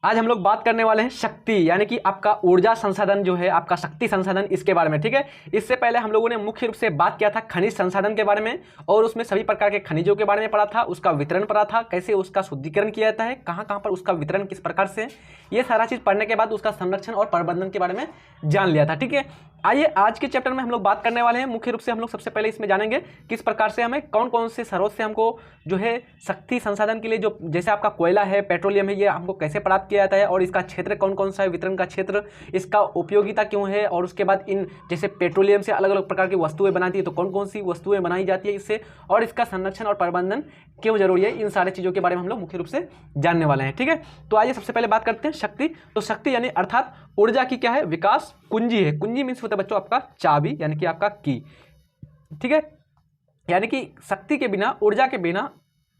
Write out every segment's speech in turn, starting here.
आज हम लोग बात करने वाले हैं शक्ति यानी कि आपका ऊर्जा संसाधन जो है, आपका शक्ति संसाधन, इसके बारे में। ठीक है, इससे पहले हम लोगों ने मुख्य रूप से बात किया था खनिज संसाधन के बारे में और उसमें सभी प्रकार के खनिजों के बारे में पढ़ा था, उसका वितरण पढ़ा था, कैसे उसका शुद्धिकरण किया जाता है, कहाँ कहाँ पर उसका वितरण किस प्रकार से, ये सारा चीज़ पढ़ने के बाद उसका संरक्षण और प्रबंधन के बारे में जान लिया था। ठीक है, आइए आज के चैप्टर में हम लोग बात करने वाले हैं। मुख्य रूप से हम लोग सबसे पहले इसमें जानेंगे किस प्रकार से हमें कौन कौन से स्रोत से हमको जो है शक्ति संसाधन के लिए, जो जैसे आपका कोयला है, पेट्रोलियम है, ये हमको कैसे प्राप्त किया जाता है और इसका क्षेत्र कौन कौन सा है, वितरण का क्षेत्र, इसका उपयोगिता क्यों है, और उसके बाद इन जैसे पेट्रोलियम से अलग अलग प्रकार की वस्तुएं बनाती है तो कौन कौन सी वस्तुएं बनाई जाती है इससे, और इसका संरक्षण और प्रबंधन क्यों जरूरी है, इन सारी चीज़ों के बारे में हम लोग मुख्य रूप से जानने वाले हैं। ठीक है, तो आइए सबसे पहले बात करते हैं शक्ति। तो शक्ति यानी अर्थात ऊर्जा की क्या है, विकास कुंजी है। कुंजी मीन्स होता है बच्चों आपका चाबी यानी कि आपका की। ठीक है, यानी कि शक्ति के बिना, ऊर्जा के बिना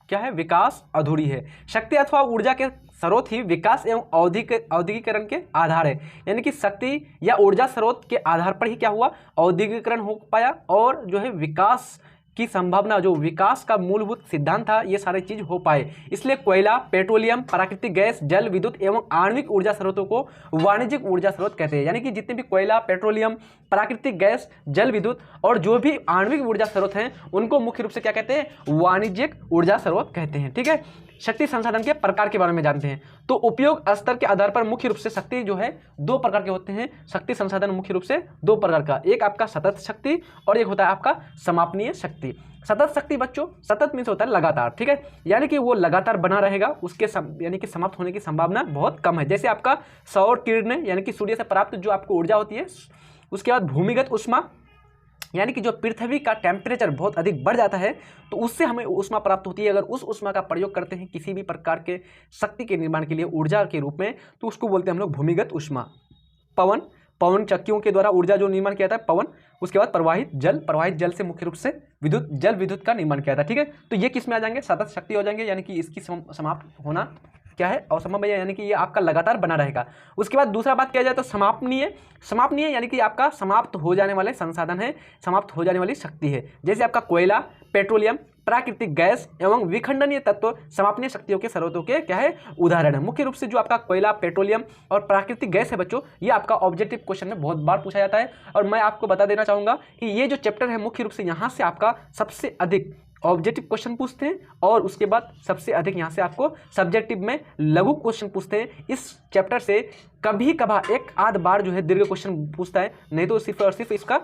क्या है, विकास अधूरी है। शक्ति अथवा ऊर्जा के स्रोत ही विकास एवं औद्योगिकरण के आधार है। यानी कि शक्ति या ऊर्जा स्रोत के आधार पर ही क्या हुआ, औद्योगिकरण हो पाया और जो है विकास की संभावना, जो विकास का मूलभूत सिद्धांत था, ये सारे चीज हो पाए। इसलिए कोयला, पेट्रोलियम, प्राकृतिक गैस, जल विद्युत एवं आणविक ऊर्जा स्रोतों को वाणिज्यिक ऊर्जा स्रोत कहते हैं। यानी कि जितने भी कोयला, पेट्रोलियम, प्राकृतिक गैस, जल विद्युत और जो भी आणविक ऊर्जा स्रोत हैं उनको मुख्य रूप से क्या कहते हैं, वाणिज्यिक ऊर्जा स्रोत कहते हैं। ठीक है, शक्ति संसाधन के प्रकार के बारे में जानते हैं। तो उपयोग स्तर के आधार पर मुख्य रूप से शक्ति जो है दो प्रकार के होते हैं। शक्ति संसाधन मुख्य रूप से दो प्रकार का, एक आपका सतत शक्ति और एक होता है आपका समापनीय शक्ति। सतत शक्ति बच्चों, सतत मीन्स होता है लगातार। ठीक है, यानी कि वो लगातार बना रहेगा, उसके यानी कि समाप्त होने की संभावना बहुत कम है। जैसे आपका सौर किरणें यानी कि सूर्य से प्राप्त जो आपको ऊर्जा होती है, उसके बाद भूमिगत ऊष्मा यानी कि जो पृथ्वी का टेम्परेचर बहुत अधिक बढ़ जाता है तो उससे हमें ऊष्मा प्राप्त होती है। अगर उस ऊष्मा का प्रयोग करते हैं किसी भी प्रकार के शक्ति के निर्माण के लिए ऊर्जा के रूप में तो उसको बोलते हैं हम लोग भूमिगत ऊष्मा। पवन चक्कियों के द्वारा ऊर्जा जो निर्माण किया था पवन, उसके बाद प्रवाहित जल से मुख्य रूप से जल विद्युत का निर्माण किया था। ठीक है, तो ये किस में आ जाएंगे, सतत शक्ति हो जाएंगे, यानी कि इसकी समाप्त होना क्या है, असंभव है, यानी कि ये आपका लगातार बना रहेगा। उसके बाद दूसरा बात किया जाए तो समापनीय यानी कि आपका समाप्त हो जाने वाले संसाधन है, समाप्त हो जाने वाली शक्ति है। जैसे आपका कोयला, पेट्रोलियम, प्राकृतिक गैस एवं विखंडनीय तत्व समापनीय शक्तियों के स्रोतों के क्या है, उदाहरण है। मुख्य रूप से जो आपका कोयला, पेट्रोलियम और प्राकृतिक गैस है बच्चों, ये आपका ऑब्जेक्टिव क्वेश्चन में बहुत बार पूछा जाता है और मैं आपको बता देना चाहूंगा कि ये जो चैप्टर है मुख्य रूप से यहाँ से आपका सबसे अधिक ऑब्जेक्टिव क्वेश्चन पूछते हैं और उसके बाद सबसे अधिक यहाँ से आपको सब्जेक्टिव में लघु क्वेश्चन पूछते हैं। इस चैप्टर से कभी कभार एक आध बार जो है दीर्घ क्वेश्चन पूछता है, नहीं तो सिर्फ और सिर्फ इसका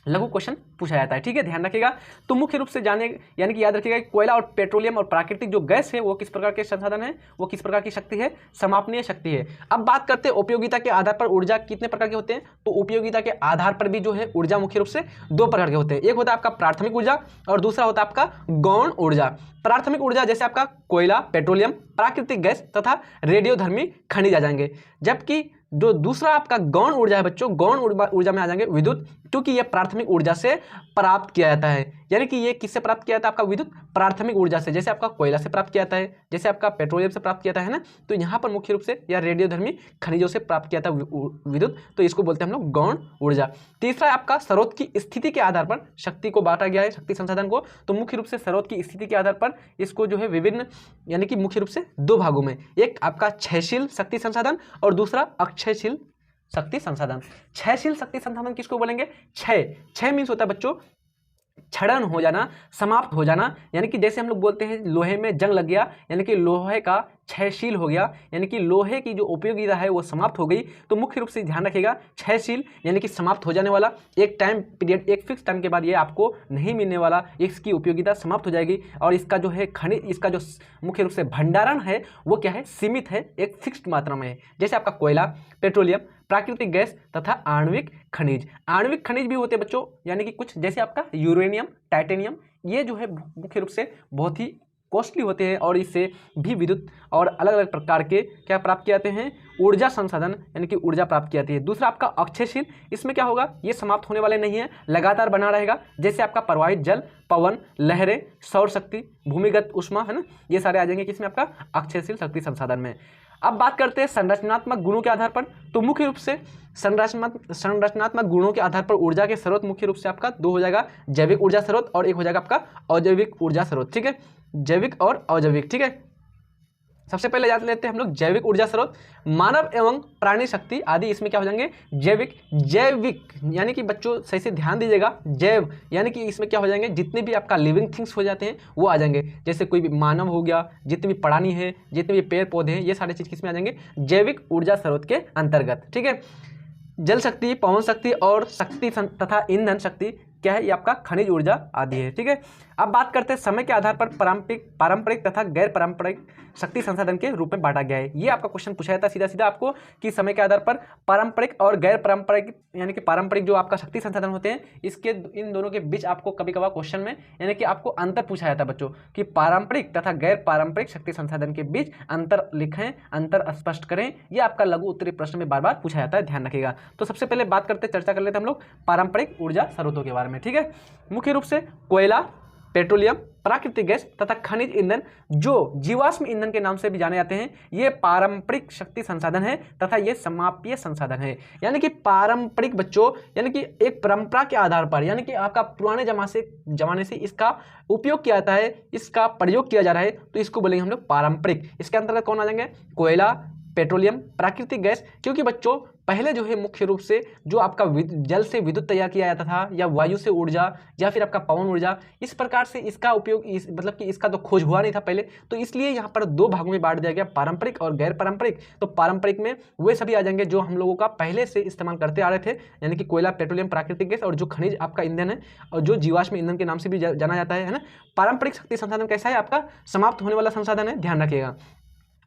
लघु क्वेश्चन पूछा जाता है। ठीक है, ध्यान रखिएगा। तो मुख्य रूप से जाने यानी कि याद रखिएगा कि कोयला और पेट्रोलियम और प्राकृतिक जो गैस है वो किस प्रकार के संसाधन है, वो किस प्रकार की शक्ति है, समापनीय शक्ति है। अब बात करते हैं उपयोगिता के आधार पर ऊर्जा कितने प्रकार के होते हैं। तो उपयोगिता के आधार पर भी जो है ऊर्जा मुख्य रूप से दो प्रकार के होते हैं। एक होता है आपका प्राथमिक ऊर्जा और दूसरा होता है आपका गौण ऊर्जा। प्राथमिक ऊर्जा जैसे आपका कोयला, पेट्रोलियम, प्राकृतिक गैस तथा रेडियोधर्मी खनिज आ जाएंगे, जबकि जो दूसरा आपका गौण ऊर्जा है बच्चों, गौण ऊर्जा में आ जाएंगे विद्युत, क्योंकि यह प्राथमिक ऊर्जा से प्राप्त किया जाता है। यानी कि ये किससे प्राप्त किया जाता है, आपका विद्युत प्राथमिक ऊर्जा से। जैसे आपका कोयला से प्राप्त किया जाता है, जैसे आपका पेट्रोलियम से प्राप्त किया जाता है ना, तो यहाँ पर मुख्य रूप से या रेडियोधर्मी खनिजों से प्राप्त किया जाता है विद्युत, तो इसको बोलते हैं हम लोग गौण ऊर्जा। तीसरा आपका स्रोत की स्थिति के आधार पर शक्ति को बांटा गया है, शक्ति संसाधन को। तो मुख्य रूप से स्रोत की स्थिति के आधार पर इसको जो है विभिन्न यानी कि मुख्य रूप से दो भागों में, एक आपका क्षयशील शक्ति संसाधन और दूसरा अक्षयशील शक्ति संसाधन। क्षयशील शक्ति संसाधन किसको बोलेंगे, क्षय मीन्स होता है बच्चों क्षरण हो जाना, समाप्त हो जाना। यानी कि जैसे हम लोग बोलते हैं लोहे में जंग लग गया, यानी कि लोहे का क्षयशील हो गया, यानी कि लोहे की जो उपयोगिता है वो समाप्त हो गई। तो मुख्य रूप से ध्यान रखिएगा, क्षयशील यानी कि समाप्त हो जाने वाला, एक टाइम पीरियड, एक फिक्स टाइम के बाद ये आपको नहीं मिलने वाला, इसकी उपयोगिता समाप्त हो जाएगी और इसका जो है खनिज, इसका जो मुख्य रूप से भंडारण है वो क्या है, सीमित है, एक फिक्स्ड मात्रा में है। जैसे आपका कोयला, पेट्रोलियम, प्राकृतिक गैस तथा आणविक खनिज। आणविक खनिज भी होते हैं बच्चों, यानी कि कुछ जैसे आपका यूरेनियम, टाइटेनियम, ये जो है मुख्य रूप से बहुत ही कॉस्टली होते हैं और इससे भी विद्युत और अलग अलग प्रकार के क्या प्राप्त किए जाते हैं, ऊर्जा संसाधन यानी कि ऊर्जा प्राप्त की जाती है। दूसरा आपका अक्षयशील, इसमें क्या होगा, ये समाप्त होने वाले नहीं है, लगातार बना रहेगा। जैसे आपका प्रवाहित जल, पवन, लहरें, सौर शक्ति, भूमिगत ऊष्मा है ना, ये सारे आ जाएंगे किसमें, आपका अक्षयशील शक्ति संसाधन में। अब बात करते हैं संरचनात्मक गुणों के आधार पर। तो मुख्य रूप से संरचनात्मक गुणों के आधार पर ऊर्जा के स्रोत मुख्य रूप से आपका दो हो जाएगा, जैविक ऊर्जा स्रोत और एक हो जाएगा आपका अजैविक ऊर्जा स्रोत। ठीक है, जैविक और अजैविक। ठीक है, सबसे पहले जान लेते हैं हम लोग जैविक ऊर्जा स्रोत। मानव एवं प्राणी शक्ति आदि इसमें क्या हो जाएंगे, जैविक। जैविक यानी कि बच्चों सही से ध्यान दीजिएगा, जैव यानी कि इसमें क्या हो जाएंगे, जितने भी आपका लिविंग थिंग्स हो जाते हैं वो आ जाएंगे। जैसे कोई भी मानव हो गया, जितने भी प्राणी है, जितने भी पेड़ पौधे हैं, ये सारे चीज़ किसमें आ जाएंगे, जैविक ऊर्जा स्रोत के अंतर्गत। ठीक है, जल शक्ति, पवन शक्ति और शक्ति तथा ईंधन शक्ति क्या है, ये आपका खनिज ऊर्जा आदि है। ठीक है, अब बात करते हैं समय के आधार पर पारंपरिक तथा गैर पारंपरिक शक्ति संसाधन के रूप में बांटा गया है। ये आपका क्वेश्चन पूछा जाता है सीधा सीधा आपको कि समय के आधार पर पारंपरिक और गैर पारंपरिक यानी कि पारंपरिक जो आपका शक्ति संसाधन होते हैं, इसके इन दोनों के बीच आपको कभी कभार क्वेश्चन में यानी कि आपको अंतर पूछा जाता है बच्चों कि पारंपरिक तथा गैर पारंपरिक शक्ति संसाधन के बीच अंतर लिखें, अंतर स्पष्ट करें। ये आपका लघु उत्तरीय प्रश्न में बार बार पूछा जाता है, ध्यान रखिएगा। तो सबसे पहले बात करते, चर्चा कर लेते हैं हम लोग पारंपरिक ऊर्जा स्रोतों के बारे में। ठीक है, मुख्य रूप से कोयला, पेट्रोलियम, प्राकृतिक गैस तथा खनिज ईंधन जो जीवाश्म ईंधन के नाम से भी जाने जाते हैं, ये पारंपरिक शक्ति संसाधन है तथा ये समाप्य संसाधन है। यानी कि पारंपरिक बच्चों यानी कि एक परंपरा के आधार पर, यानी कि आपका पुराने जमाने से इसका उपयोग किया जाता है, इसका प्रयोग किया जा रहा है, तो इसको बोलेंगे हम लोग पारंपरिक। इसके अंतर्गत कौन आ जाएंगे, कोयला, पेट्रोलियम, प्राकृतिक गैस, क्योंकि बच्चों पहले जो है मुख्य रूप से जो आपका जल से विद्युत तैयार किया जाता था, या वायु से ऊर्जा, या फिर आपका पवन ऊर्जा, इस प्रकार से इसका उपयोग मतलब कि इसका तो खोज हुआ नहीं था पहले, तो इसलिए यहाँ पर दो भागों में बांट दिया गया, पारंपरिक और गैर पारंपरिक। तो पारंपरिक में वे सभी आ जाएंगे जो हम लोगों का पहले से इस्तेमाल करते आ रहे थे, यानी कि कोयला, पेट्रोलियम, प्राकृतिक गैस और जो खनिज आपका ईंधन है और जो जीवाश्म ईंधन के नाम से भी जाना जाता है ना। पारंपरिक शक्ति संसाधन कैसा है, आपका समाप्त होने वाला संसाधन है, ध्यान रखिएगा।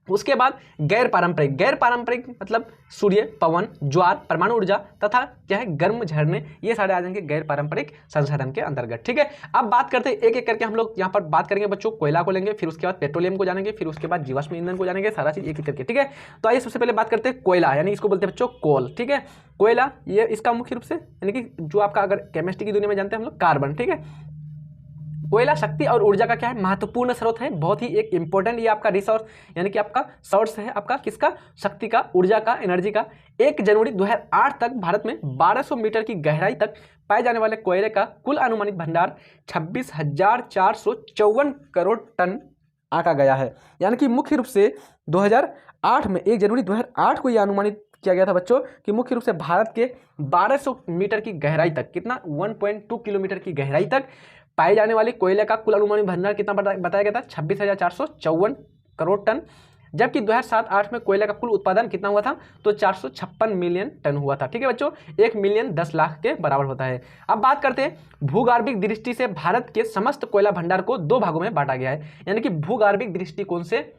उसके बाद गैर पारंपरिक, गैर पारंपरिक मतलब सूर्य, पवन, ज्वार, परमाणु ऊर्जा तथा क्या है गर्म झरने, ये सारे आ जाएंगे गैर पारंपरिक संसाधन के अंतर्गत। ठीक है, अब बात करते हैं एक एक करके हम लोग यहाँ पर बात करेंगे बच्चों। कोयला को लेंगे, फिर उसके बाद पेट्रोलियम को जानेंगे, फिर उसके बाद जीवाश्म ईंधन को जानेंगे, सारा चीज एक एक करके। ठीक है, तो आइए सबसे पहले बात करते हैं कोयला, यानी इसको बोलते हैं बच्चों कोल। ठीक है, कोयला ये इसका मुख्य रूप से यानी कि जो आपका अगर केमिस्ट्री की दुनिया में जानते हैं हम लोग कार्बन। ठीक है, कोयला शक्ति और ऊर्जा का क्या है, महत्वपूर्ण स्रोत है, बहुत ही एक इंपॉर्टेंट ये आपका रिसोर्स यानी कि आपका सोर्स है आपका किसका, शक्ति का, ऊर्जा का, एनर्जी का। 1 जनवरी 2008 तक भारत में 1200 मीटर की गहराई तक पाए जाने वाले कोयले का कुल अनुमानित भंडार 26,454 करोड़ टन आंका गया है। यानी कि मुख्य रूप से 2008 में 1 जनवरी 2008 को यह अनुमानित किया गया था बच्चों कि मुख्य रूप से भारत के 1200 मीटर की गहराई तक, कितना 1.2 किलोमीटर की गहराई तक पाए जाने वाले कोयले का कुल अनुमानित भंडार कितना बताया गया था, 26,454 करोड़ टन। जबकि 2007-8 में कोयले का कुल उत्पादन कितना हुआ था, तो 456 मिलियन टन हुआ था। ठीक है बच्चों, 1 मिलियन 10 लाख के बराबर होता है। अब बात करते हैं भूगर्भिक दृष्टि से भारत के समस्त कोयला भंडार को 2 भागों में बांटा गया है। यानी कि भूगर्भिक दृष्टिकोण से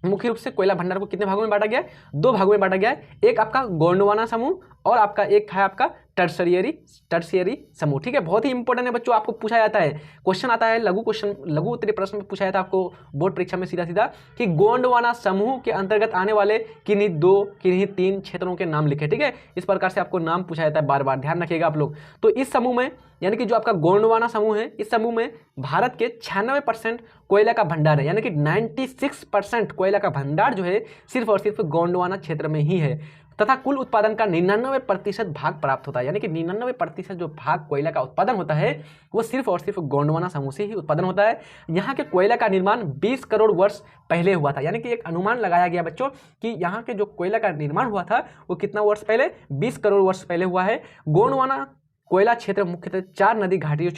मुख्य रूप से कोयला भंडार को कितने भागों में बांटा गया है, 2 भागों में बांटा गया है। एक आपका गोंडवाना समूह और आपका एक है आपका टर्शियरी समूह। ठीक है, बहुत ही इंपॉर्टेंट है बच्चों, आपको पूछा जाता है, क्वेश्चन आता है लघु उत्तरीय प्रश्न में पूछा जाता है आपको बोर्ड परीक्षा में सीधा सीधा कि गोंडवाना समूह के अंतर्गत आने वाले किन्हीं 2 किन्हीं 3 क्षेत्रों के नाम लिखे। ठीक है, इस प्रकार से आपको नाम पूछा जाता है बार बार, ध्यान रखिएगा आप लोग। तो इस समूह में यानी कि जो आपका गोंडवाना समूह है, इस समूह में भारत के 96% कोयला का भंडार है, यानी कि 96% कोयला का भंडार जो है सिर्फ और सिर्फ गोंडवाना क्षेत्र में ही है तथा कुल उत्पादन का 99% भाग प्राप्त होता है। यानी कि 99% जो भाग कोयला का उत्पादन होता है वो सिर्फ और सिर्फ गोंडवाना समूह से ही उत्पादन होता है। यहाँ के कोयला का निर्माण 20 करोड़ वर्ष पहले हुआ था। यानी कि एक अनुमान लगाया गया बच्चों कि यहाँ के जो कोयला का निर्माण हुआ था वो कितना वर्ष पहले, 20 करोड़ वर्ष पहले हुआ है। गोंडवाना कोयला क्षेत्र मुख्यतः 4 नदी घाटियों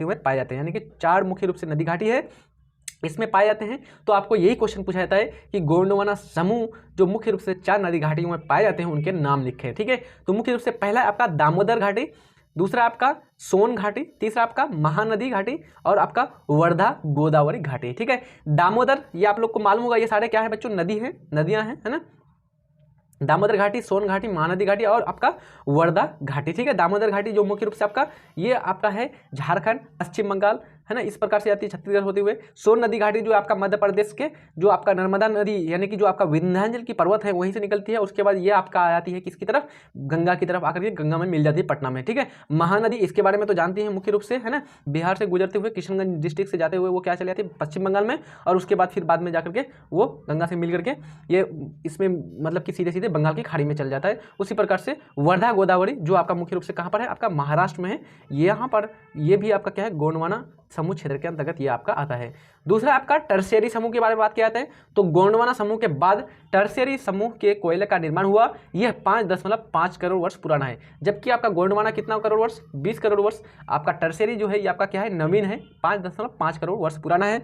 में पाए जाते हैं, यानी कि 4 मुख्य रूप से नदी घाटी है इसमें पाए जाते हैं। तो आपको यही क्वेश्चन पूछा जाता है कि गोंडवाना समूह जो मुख्य रूप से 4 नदी घाटियों में पाए जाते हैं उनके नाम लिखें। ठीक है, तो मुख्य रूप से पहला आपका दामोदर घाटी, दूसरा आपका सोन घाटी, तीसरा आपका महानदी घाटी और आपका वर्धा गोदावरी घाटी। ठीक है, दामोदर ये आप लोग को मालूम होगा, ये सारे क्या है बच्चों, नदी है, नदियां हैं, है ना। दामोदर घाटी, सोन घाटी, महानदी घाटी और आपका वर्धा घाटी। ठीक है, दामोदर घाटी जो मुख्य रूप से आपका ये आपका है झारखंड, पश्चिम बंगाल, है ना, इस प्रकार से आती है छत्तीसगढ़ होते हुए। सोन नदी घाटी जो आपका मध्य प्रदेश के जो आपका नर्मदा नदी यानी कि जो आपका विंध्याचल की पर्वत है वहीं से निकलती है। उसके बाद ये आपका आ जाती है किसकी तरफ, गंगा की तरफ आकर के गंगा में मिल जाती है पटना में। ठीक है, महानदी इसके बारे में तो जानती है मुख्य रूप से, है ना, बिहार से गुजरते हुए किशनगंज डिस्ट्रिक्ट से जाते हुए वो क्या चले जाती है पश्चिम बंगाल में, और उसके बाद फिर बाद में जाकर के वो गंगा से मिल करके ये इसमें मतलब कि सीधे सीधे बंगाल की खाड़ी में चल जाता है। उसी प्रकार से वर्धा गोदावरी जो आपका मुख्य रूप से कहाँ पर है, आपका महाराष्ट्र में है। यहाँ पर ये भी आपका क्या है, गोंडवाना समूह क्षेत्र के अंतर्गत ये आपका आता है। दूसरा आपका टर्शियरी समूह के बारे में बात किया जाता है, तो गोंडवाना समूह के बाद टर्शियरी समूह के कोयले का निर्माण हुआ, यह 5.5 करोड़ वर्ष पुराना है। जबकि आपका गोंडवाना कितना करोड़ वर्ष, 20 करोड़ वर्ष। आपका टर्शियरी जो है ये आपका क्या है, नवीन है, 5.5 करोड़ वर्ष पुराना है।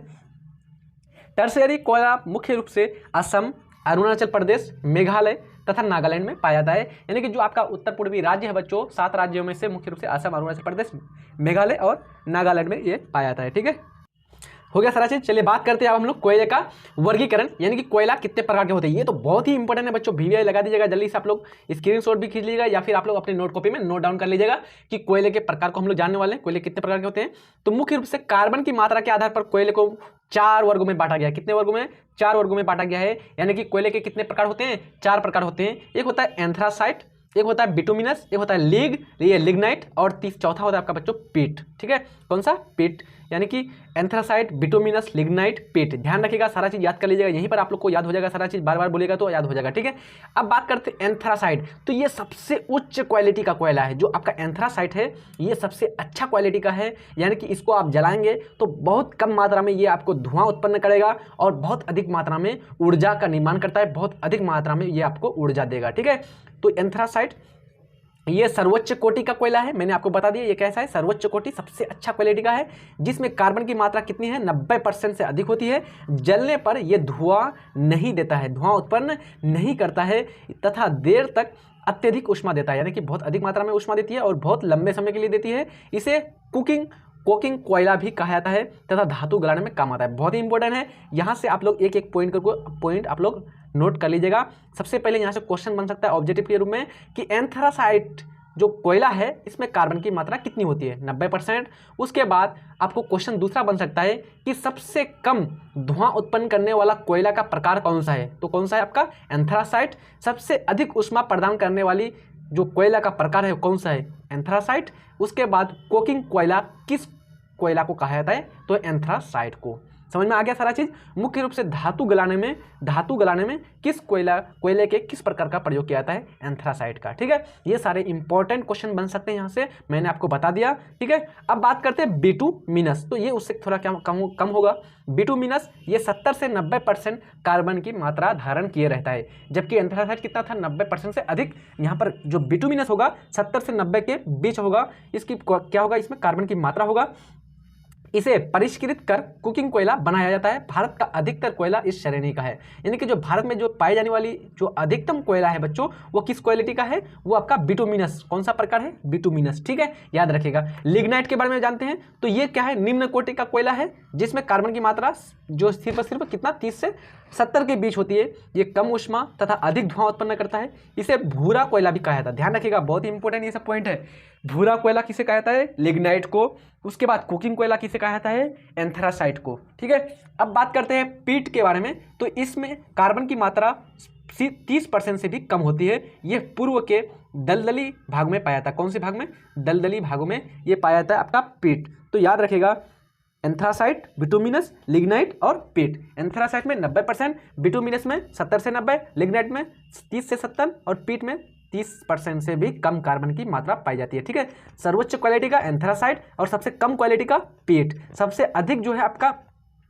टर्शियरी कोयला मुख्य रूप से असम, अरुणाचल प्रदेश, मेघालय तथा नागालैंड में पाया जाता है। यानी कि जो आपका उत्तर पूर्वी राज्य है बच्चों, 7 राज्यों में से मुख्य रूप से असम, अरुणाचल प्रदेश, मेघालय और नागालैंड में ये पाया जाता है। ठीक है, हो गया सारा चीज। चलिए बात करते हैं अब हम लोग कोयले का वर्गीकरण, यानी कि कोयला कितने प्रकार के होते हैं। ये तो बहुत ही इंपॉर्टेंट है बच्चों, वीवीआई लगा दीजिएगा जल्दी से। आप लोग स्क्रीनशॉट भी खींच लीजिएगा या फिर आप लोग अपने नोट कॉपी में नोट डाउन कर लीजिएगा कि कोयले के प्रकार को हम लोग जानने वाले हैं, कोयले कितने प्रकार के होते हैं। तो मुख्य रूप से कार्बन की मात्रा के आधार पर कोयले को 4 वर्गों में बांटा गया है। कितने वर्गों में, 4 वर्गों में बांटा गया है। यानी कि कोयले के कितने प्रकार होते हैं, 4 प्रकार होते हैं। एक होता है एंथ्रासाइट, एक होता है बिटुमिनस, एक होता है लिग्नाइट और चौथा होता है आपका बच्चों पीट। ठीक है, कौन सा, पीट। यानी कि एंथ्रासाइट, बिटुमिनस, लिग्नाइट, पीट। ध्यान रखिएगा, सारा चीज याद कर लीजिएगा, यहीं पर आप लोग को याद हो जाएगा, सारा चीज बार बार बोलेगा तो याद हो जाएगा। ठीक है, अब बात करते हैं एंथ्रासाइट। तो ये सबसे उच्च क्वालिटी का कोयला है। जो आपका एंथ्रासाइट है ये सबसे अच्छा क्वालिटी का है, यानी कि इसको आप जलाएंगे तो बहुत कम मात्रा में ये आपको धुआं उत्पन्न करेगा और बहुत अधिक मात्रा में ऊर्जा का निर्माण करता है, बहुत अधिक मात्रा में ये आपको ऊर्जा देगा। ठीक है, तो एंथ्रासाइट ये सर्वोच्च कोटि का कोयला है, मैंने आपको बता दिया ये कैसा है, सर्वोच्च कोटि, सबसे अच्छा क्वालिटी का है, जिसमें कार्बन की मात्रा कितनी है, 90% से अधिक होती है। जलने पर यह धुआं नहीं देता है, धुआं उत्पन्न नहीं करता है तथा देर तक अत्यधिक ऊष्मा देता है, यानी कि बहुत अधिक मात्रा में ऊष्मा देती है और बहुत लंबे समय के लिए देती है। इसे कोकिंग कोयला भी कहा जाता है तथा धातु गलाने में काम आता है। बहुत ही इंपॉर्टेंट है, यहाँ से आप लोग एक एक पॉइंट आप लोग नोट कर लीजिएगा। सबसे पहले यहाँ से क्वेश्चन बन सकता है ऑब्जेक्टिव के रूप में कि एंथ्रासाइट जो कोयला है इसमें कार्बन की मात्रा कितनी होती है, 90%। उसके बाद आपको क्वेश्चन दूसरा बन सकता है कि सबसे कम धुआं उत्पन्न करने वाला कोयला का प्रकार कौन सा है, तो कौन सा है आपका एंथ्रासाइट। सबसे अधिक ऊष्मा प्रदान करने वाली जो कोयला का प्रकार है कौन सा है, एंथ्रासाइट। उसके बाद कोकिंग कोयला किस कोयला को कहा जाता है, तो एंथ्रासाइट को। समझ में आ गया सारा चीज। मुख्य रूप से धातु गलाने में किस कोयले के किस प्रकार का प्रयोग किया जाता है, एंथ्रासाइट का। ठीक है, ये सारे इंपॉर्टेंट क्वेश्चन बन सकते हैं, यहाँ से मैंने आपको बता दिया। ठीक है, अब बात करते हैं बिटुमिनस, तो ये उससे थोड़ा क्या कम होगा। बिटुमिनस ये 70 से 90% कार्बन की मात्रा धारण किए रहता है, जबकि एंथ्रासाइट कितना था, 90% से अधिक। यहाँ पर जो बिटुमिनस होगा 70 से 90 के बीच होगा। इसकी क्या होगा, इसमें कार्बन की मात्रा होगा। इसे परिष्कृत कर कुकिंग कोयला बनाया जाता है। भारत का अधिकतर कोयला इस श्रेणी का है, यानी कि जो भारत में जो पाई जाने वाली जो अधिकतम कोयला है बच्चों, वो किस क्वालिटी का है, वो आपका बिटुमिनस। कौन सा प्रकार है, बिटुमिनस। ठीक है, याद रखिएगा। लिग्नाइट के बारे में जानते हैं, तो ये क्या है, निम्न कोटि का कोयला है, जिसमें कार्बन की मात्रा जो सिर्फ कितना 30 से 70 के बीच होती है। ये कम ऊष्मा तथा अधिक धुआं उत्पन्न करता है। इसे भूरा कोयला भी कहा जाता है। ध्यान रखिएगा, बहुत ही इंपॉर्टेंट ये सब पॉइंट है। भूरा कोयला किसे कहा जाता है, लिग्नाइट को। उसके बाद कुकिंग कोयला किसे कहा जाता है, एंथ्रासाइट को। ठीक है, अब बात करते हैं पीट के बारे में, तो इसमें कार्बन की मात्रा 30% से भी कम होती है। यह पूर्व के दलदली भाग में पाया जाता है। कौन से भाग में, दलदली भागों में ये पाया जाता है आपका पीट। तो याद रखिएगा, एंथ्रासाइट, बिटुमिनस, लिग्नाइट और पीट। एंथ्रासाइट में 90%, बिटुमिनस में 70 से 90, लिग्नाइट में 30 से 70 और पीट में 30% से भी कम कार्बन की मात्रा पाई जाती है। ठीक है, सर्वोच्च क्वालिटी का एंथ्रासाइट और सबसे कम क्वालिटी का पीट। सबसे अधिक जो है आपका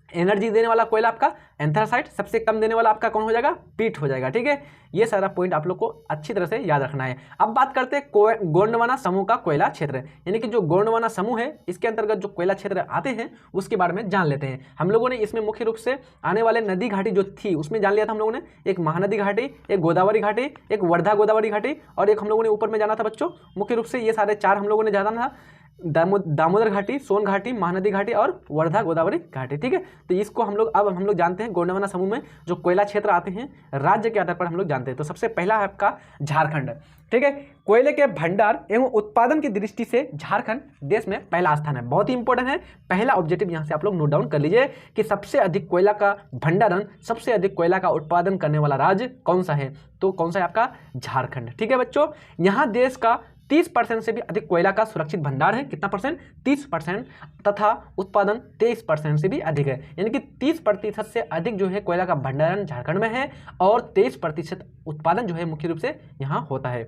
एनर्जी देने वाला कोयला आपका एंथ्रासाइट, सबसे कम देने वाला आपका कौन हो जाएगा, पीट हो जाएगा। ठीक है, ये सारा पॉइंट आप लोग को अच्छी तरह से याद रखना है। अब बात करते हैं गोंडवाना समूह का कोयला क्षेत्र, यानी कि जो गोंडवाना समूह है इसके अंतर्गत जो कोयला क्षेत्र आते हैं उसके बारे में जान लेते हैं। हम लोगों ने इसमें मुख्य रूप से आने वाले नदी घाटी जो थी उसमें जान लिया था हम लोगों ने, एक महानदी घाटी, एक गोदावरी घाटी, एक वर्धा गोदावरी घाटी और एक हम लोगों ने ऊपर में जाना था बच्चों। मुख्य रूप से ये सारे 4 हम लोगों ने जाना था, दामोदर घाटी, सोन घाटी, महानदी घाटी और वर्धा गोदावरी घाटी। ठीक है, तो इसको हम लोग जानते हैं। गोंडवाना समूह में जो कोयला क्षेत्र आते हैं राज्य के आधार पर हम लोग जानते हैं। तो सबसे पहला है आपका झारखंड। ठीक है, कोयले के भंडार एवं उत्पादन की दृष्टि से झारखंड देश में पहला स्थान है। बहुत ही इंपॉर्टेंट है, पहला ऑब्जेक्टिव यहाँ से आप लोग नोट डाउन कर लीजिए कि सबसे अधिक कोयला का भंडारण, सबसे अधिक कोयला का उत्पादन करने वाला राज्य कौन सा है, तो कौन सा है आपका झारखंड। ठीक है बच्चों, यहाँ देश का 30% से भी अधिक कोयला का सुरक्षित भंडार है। कितना परसेंट, 30%, तथा उत्पादन 23% से भी अधिक है। यानी कि 30% से अधिक जो है कोयला का भंडारण झारखंड में है और 23% उत्पादन जो है मुख्य रूप से यहाँ होता है।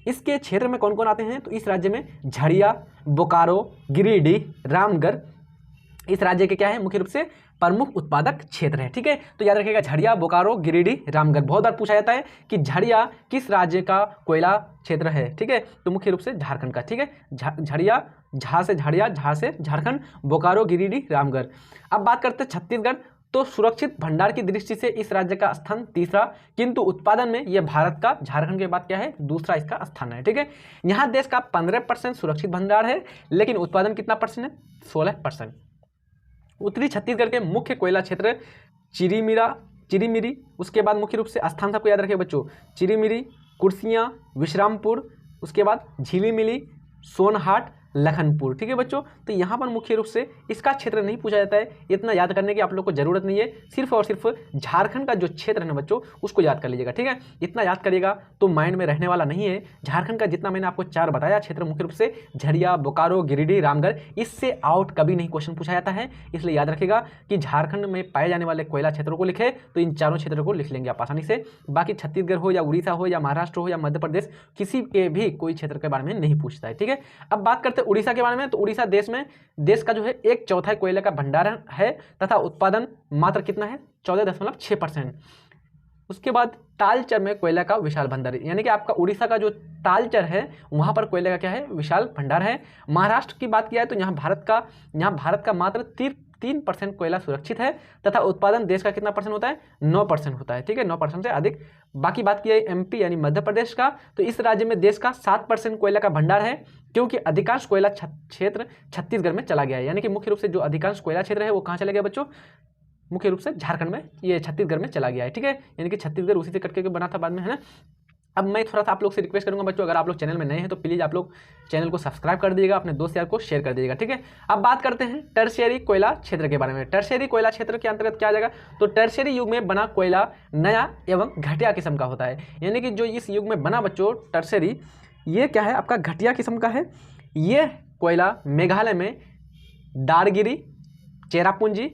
इसके क्षेत्र में कौन कौन आते हैं, तो इस राज्य में झरिया, बोकारो, गिरिडीह, रामगढ़, इस राज्य के क्या है मुख्य रूप से प्रमुख उत्पादक क्षेत्र है। ठीक है, तो याद रखिएगा झरिया, बोकारो, गिरिडीह, रामगढ़। बहुत बार पूछा जाता है कि झरिया किस राज्य का कोयला क्षेत्र है। ठीक है, तो मुख्य रूप से झारखंड का। ठीक है, झरिया, झा से झारखंड, बोकारो, गिरिडीह, रामगढ़। अब बात करते हैं छत्तीसगढ़। तो सुरक्षित भंडार की दृष्टि से इस राज्य का स्थान तीसरा, किंतु उत्पादन में यह भारत का झारखंड के बाद क्या है दूसरा इसका स्थान है। ठीक है, यहाँ देश का 15% सुरक्षित भंडार है, लेकिन उत्पादन कितना परसेंट है 16%। उत्तरी छत्तीसगढ़ के मुख्य कोयला क्षेत्र चिरीमिरी, उसके बाद मुख्य रूप से स्थान सबको याद रखिए बच्चों, चिरीमिरी, कुर्सियाँ, विश्रामपुर, उसके बाद झिलीमिली, सोनहाट, लखनपुर। ठीक है बच्चों, तो यहाँ पर मुख्य रूप से इसका क्षेत्र नहीं पूछा जाता है, इतना याद करने की आप लोग को जरूरत नहीं है। सिर्फ और सिर्फ झारखंड का जो क्षेत्र है ना बच्चों उसको याद कर लीजिएगा। ठीक है, इतना याद करिएगा तो माइंड में रहने वाला नहीं है। झारखंड का जितना मैंने आपको 4 बताया क्षेत्र मुख्य रूप से झरिया, बोकारो, गिरिडीह, रामगढ़, इससे आउट कभी नहीं क्वेश्चन पूछा जाता है। इसलिए याद रखिएगा कि झारखंड में पाए जाने वाले कोयला क्षेत्रों को लिखे तो इन चारों क्षेत्रों को लिख लेंगे आप आसानी से। बाकी छत्तीसगढ़ हो या उड़ीसा हो या महाराष्ट्र हो या मध्य प्रदेश, किसी के भी कोई क्षेत्र के बारे में नहीं पूछता है। ठीक है, अब बात करते हैं उड़ीसा के बारे में। तो उड़ीसा देश का जो है 1/4 कोयले का भंडार है तथा उत्पादन मात्र कितना है 14.6%। उसके बाद तालचर में कोयला का विशाल भंडार है, यानी कि आपका उड़ीसा का जो तालचर है वहां पर कोयले का क्या है विशाल भंडार है। महाराष्ट्र की बात किया है तो यहाँ भारत का मात्र 3% कोयला सुरक्षित है तथा उत्पादन देश का कितना परसेंट होता है 9% होता है। ठीक है, 9% से अधिक। बाकी बात की है एमपी यानी मध्य प्रदेश का, तो इस राज्य में देश का 7% कोयला का भंडार है, क्योंकि अधिकांश कोयला क्षेत्र छत्तीसगढ़ में चला गया है। यानी कि मुख्य रूप से जो अधिकांश कोयला क्षेत्र है वो कहाँ चला गया बच्चों, मुख्य रूप से झारखंड में, ये छत्तीसगढ़ में चला गया है। ठीक है, यानी कि छत्तीसगढ़ उसी से कट के बना था बाद में, है ना। अब मैं थोड़ा सा आप लोग से रिक्वेस्ट करूंगा बच्चों, अगर आप लोग चैनल में नए हैं तो प्लीज़ आप लोग चैनल को सब्सक्राइब कर दीजिएगा, अपने दोस्त यार को शेयर कर दीजिएगा। ठीक है, अब बात करते हैं टर्शियरी कोयला क्षेत्र के बारे में। टर्शियरी कोयला क्षेत्र के अंतर्गत क्या आ जाएगा, तो टर्शियरी युग में बना कोयला नया एवं घटिया किस्म का होता है। यानी कि जो इस युग में बना बच्चों टर्शियरी, ये क्या है आपका घटिया किस्म का है। ये कोयला मेघालय में दारगिरी, चेरापूंजी,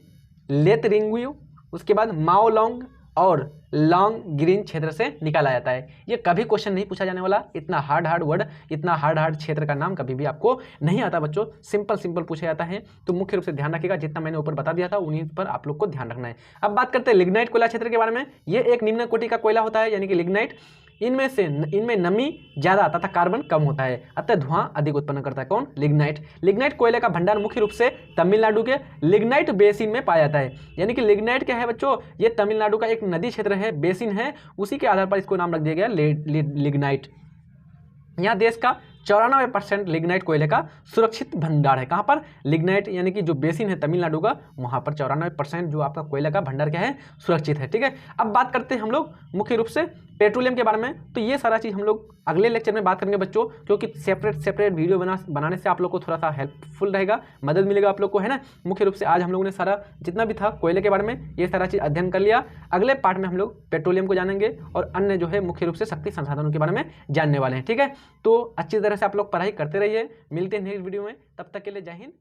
लेतरिंगयू, उसके बाद माओलोंग और लॉन्ग ग्रीन क्षेत्र से निकाला जाता है। ये कभी क्वेश्चन नहीं पूछा जाने वाला, इतना हार्ड वर्ड, इतना हार्ड क्षेत्र का नाम कभी भी आपको नहीं आता बच्चों, सिंपल पूछा जाता है। तो मुख्य रूप से ध्यान रखिएगा, जितना मैंने ऊपर बता दिया था उन्हीं पर आप लोग को ध्यान रखना है। अब बात करते हैं लिग्नाइट कोयला क्षेत्र के बारे में। ये एक निम्न कोटि का कोयला होता है, यानी कि लिग्नाइट। इनमें नमी ज्यादा तथा कार्बन कम होता है, अतः धुआं अधिक उत्पन्न करता है। कौन, लिग्नाइट। लिग्नाइट कोयले का भंडार मुख्य रूप से तमिलनाडु के लिग्नाइट बेसिन में पाया जाता है। यानी कि लिग्नाइट क्या है बच्चों, ये तमिलनाडु का एक नदी क्षेत्र है, बेसिन है, उसी के आधार पर इसको नाम रख दिया गया लिग्नाइट। यहाँ देश का 94% लिग्नाइट कोयले का सुरक्षित भंडार है। कहाँ पर, लिग्नाइट, यानी कि जो बेसिन है तमिलनाडु का, वहाँ पर 94% जो आपका कोयले का भंडार क्या है सुरक्षित है। ठीक है, अब बात करते हैं हम लोग मुख्य रूप से पेट्रोलियम के बारे में। तो ये सारा चीज़ हम लोग अगले लेक्चर में बात करेंगे बच्चों, क्योंकि सेपरेट वीडियो बनाने से आप लोग को थोड़ा सा हेल्पफुल रहेगा, मदद मिलेगा आप लोग को, है ना। मुख्य रूप से आज हम लोगों ने सारा जितना भी था कोयले के बारे में ये सारा चीज़ अध्ययन कर लिया। अगले पार्ट में हम लोग पेट्रोलियम को जानेंगे और अन्य जो है मुख्य रूप से शक्ति संसाधनों के बारे में जानने वाले हैं। ठीक है, तो अच्छी तरह से आप लोग पढ़ाई करते रहिए। मिलते हैं नेक्स्ट वीडियो में, तब तक के लिए जय हिंद।